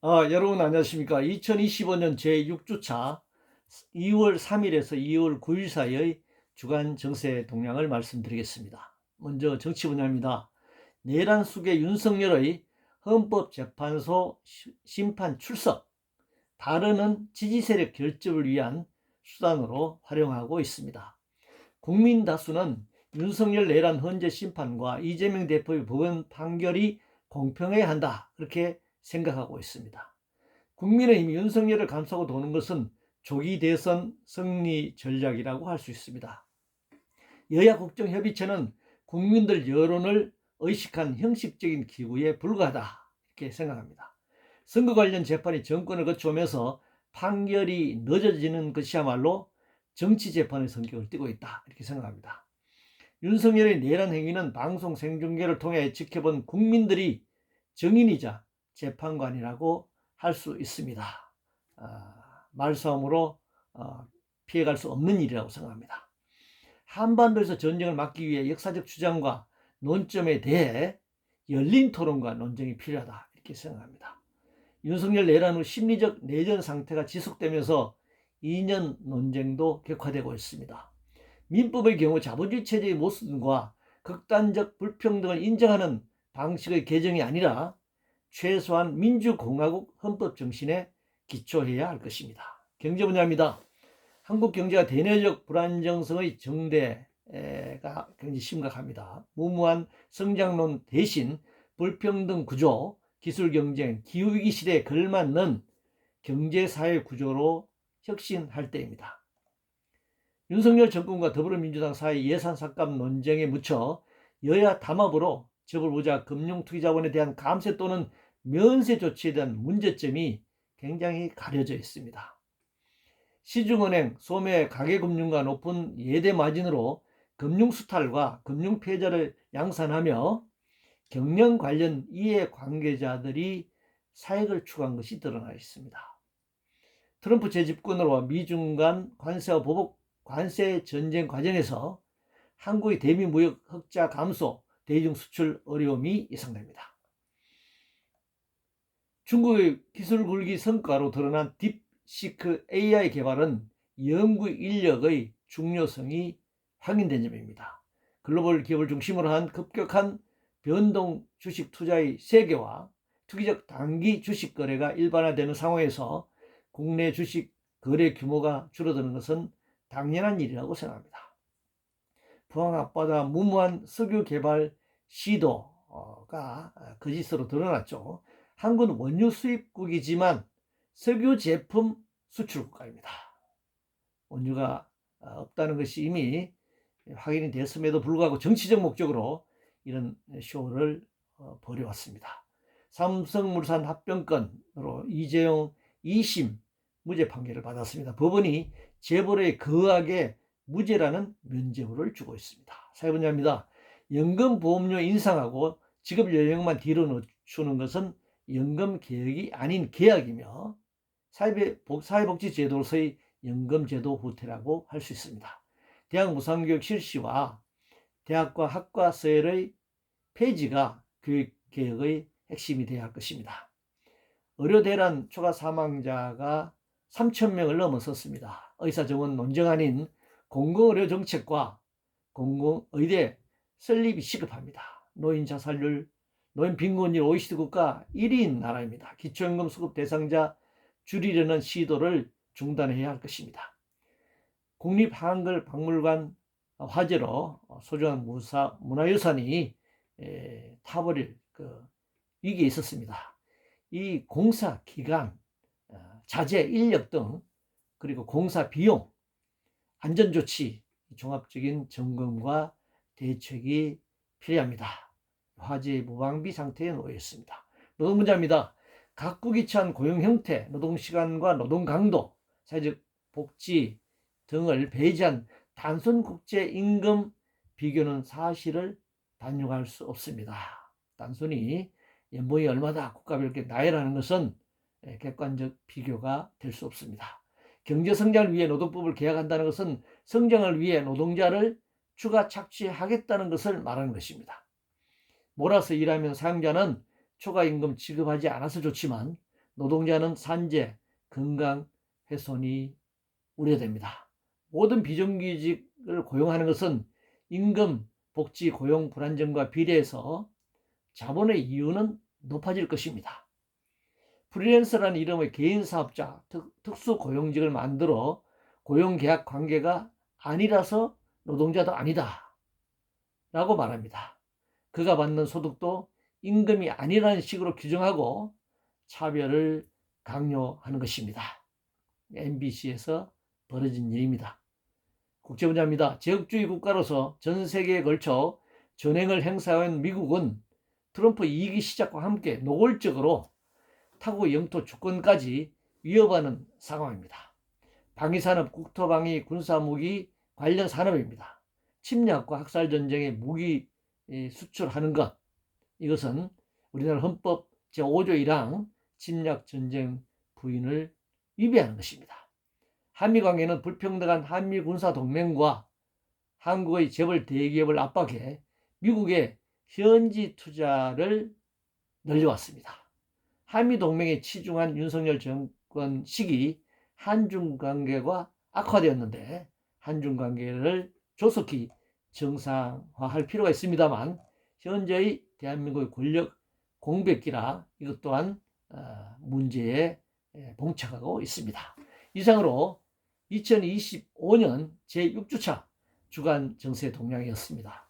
여러분 안녕하십니까? 2025년 제6주차 2월 3일에서 2월 9일 사이의 주간 정세 동향을 말씀드리겠습니다. 먼저 정치 분야입니다. 내란 속의 윤석열의 헌법재판소 심판 출석, 다르는 지지 세력 결집을 위한 수단으로 활용하고 있습니다. 국민 다수는 윤석열 내란 헌재 심판과 이재명 대표의 법원 판결이 공평해야 한다, 그렇게 생각하고 있습니다. 국민의힘이 윤석열을 감싸고 도는 것은 조기 대선 승리 전략이라고 할 수 있습니다. 여야 국정협의체는 국민들 여론을 의식한 형식적인 기구에 불과하다, 이렇게 생각합니다. 선거 관련 재판이 정권을 거쳐오면서 판결이 늦어지는 것이야말로 정치 재판의 성격을 띠고 있다, 이렇게 생각합니다. 윤석열의 내란 행위는 방송 생중계를 통해 지켜본 국민들이 정인이자 재판관이라고 할 수 있습니다. 말싸움으로 피해갈 수 없는 일이라고 생각합니다. 한반도에서 전쟁을 막기 위해 역사적 주장과 논점에 대해 열린 토론과 논쟁이 필요하다, 이렇게 생각합니다. 윤석열 내란 후 심리적 내전 상태가 지속되면서 2년 논쟁도 격화되고 있습니다. 민법의 경우 자본주의 체제의 모순과 극단적 불평등을 인정하는 방식의 개정이 아니라 최소한 민주공화국 헌법 정신에 기초해야 할 것입니다. 경제 분야입니다. 한국 경제가 대내적 불안정성의 정대가 굉장히 심각합니다. 무모한 성장론 대신 불평등 구조, 기술 경쟁, 기후위기 시대에 걸맞는 경제사회 구조로 혁신할 때입니다. 윤석열 정권과 더불어민주당 사이 예산 삭감 논쟁에 묻혀 여야 담합으로 재벌부자 금융투기자본에 대한 감세 또는 면세 조치에 대한 문제점이 굉장히 가려져 있습니다. 시중은행, 소매, 가계금융과 높은 예대 마진으로 금융수탈과 금융패자를 양산하며 경영 관련 이해관계자들이 사익을 추구한 것이 드러나 있습니다. 트럼프 재집권으로 미중 간 관세와 보복 관세 전쟁 과정에서 한국의 대미 무역 흑자 감소, 대중 수출 어려움이 예상됩니다. 중국의 기술 굴기 성과로 드러난 딥시크 AI 개발은 연구 인력의 중요성이 확인된 점입니다. 글로벌 기업을 중심으로 한 급격한 변동 주식 투자의 세계와 투기적 단기 주식 거래가 일반화되는 상황에서 국내 주식 거래 규모가 줄어드는 것은 당연한 일이라고 생각합니다. 포항 앞바다 무모한 석유 개발 시도가 거짓으로 드러났죠. 한국은 원유 수입국이지만 석유 제품 수출국가입니다. 원유가 없다는 것이 이미 확인이 됐음에도 불구하고 정치적 목적으로 이런 쇼를 벌여왔습니다. 삼성물산 합병건으로 이재용 2심 무죄 판결을 받았습니다. 법원이 재벌에 거하게 무죄라는 면죄부를 주고 있습니다. 사회분야입니다. 연금보험료 인상하고 직업연령만 뒤로 늦추는 것은 연금개혁이 아닌 개혁이며 사회복지제도로서의 연금제도 후퇴라고 할 수 있습니다. 대학 무상교육 실시와 대학과 학과서열의 폐지가 교육개혁의 핵심이 되어야 할 것입니다. 의료대란 초과 사망자가 3,000명을 넘어섰습니다. 의사정원 논쟁 아닌 공공의료정책과 공공의대 설립이 시급합니다. 노인 자살률, 노인 빈곤율 OECD 국가 1위인 나라입니다. 기초연금 수급 대상자 줄이려는 시도를 중단해야 할 것입니다. 국립한글박물관 화재로 소중한 문화유산이 타버릴 위기에 있었습니다. 이 공사 기간, 자재, 인력 등 그리고 공사 비용, 안전조치, 종합적인 점검과 대책이 필요합니다. 화재 무방비 상태에 놓여 있습니다. 노동 문제입니다. 각국이 취한 고용 형태, 노동시간과 노동 강도, 사회적 복지 등을 배제한 단순 국제 임금 비교는 사실을 단용할 수 없습니다. 단순히 연봉이 얼마다 국가별 나열하는 것은 객관적 비교가 될 수 없습니다. 경제 성장을 위해 노동법을 개혁한다는 것은 성장을 위해 노동자를 추가 착취하겠다는 것을 말하는 것입니다. 몰아서 일하면 사용자는 초과임금 지급하지 않아서 좋지만 노동자는 산재, 건강 훼손이 우려됩니다. 모든 비정규직을 고용하는 것은 임금, 복지, 고용 불안정과 비례해서 자본의 이윤은 높아질 것입니다. 프리랜서라는 이름의 개인사업자, 특수고용직을 만들어 고용계약 관계가 아니라서 노동자도 아니다 라고 말합니다. 그가 받는 소득도 임금이 아니라는 식으로 규정하고 차별을 강요하는 것입니다. MBC에서 벌어진 일입니다. 국제문제입니다. 제국주의 국가로서 전 세계에 걸쳐 전횡을 행사한 미국은 트럼프 2기 시작과 함께 노골적으로 타국 영토 주권까지 위협하는 상황입니다. 방위산업, 국토방위, 군사무기 관련 산업입니다. 침략과 학살전쟁에 무기 수출하는 것, 이것은 우리나라 헌법 제5조 1항 침략전쟁 부인을 위배하는 것입니다. 한미관계는 불평등한 한미군사동맹과 한국의 재벌 대기업을 압박해 미국의 현지 투자를 늘려왔습니다. 한미동맹에 치중한 윤석열 정권 시기 한중관계가 악화되었는데 한중관계를 조속히 정상화할 필요가 있습니다만 현재의 대한민국의 권력 공백기라 이것 또한 문제에 봉착하고 있습니다. 이상으로 2025년 제6주차 주간 정세 동향이었습니다.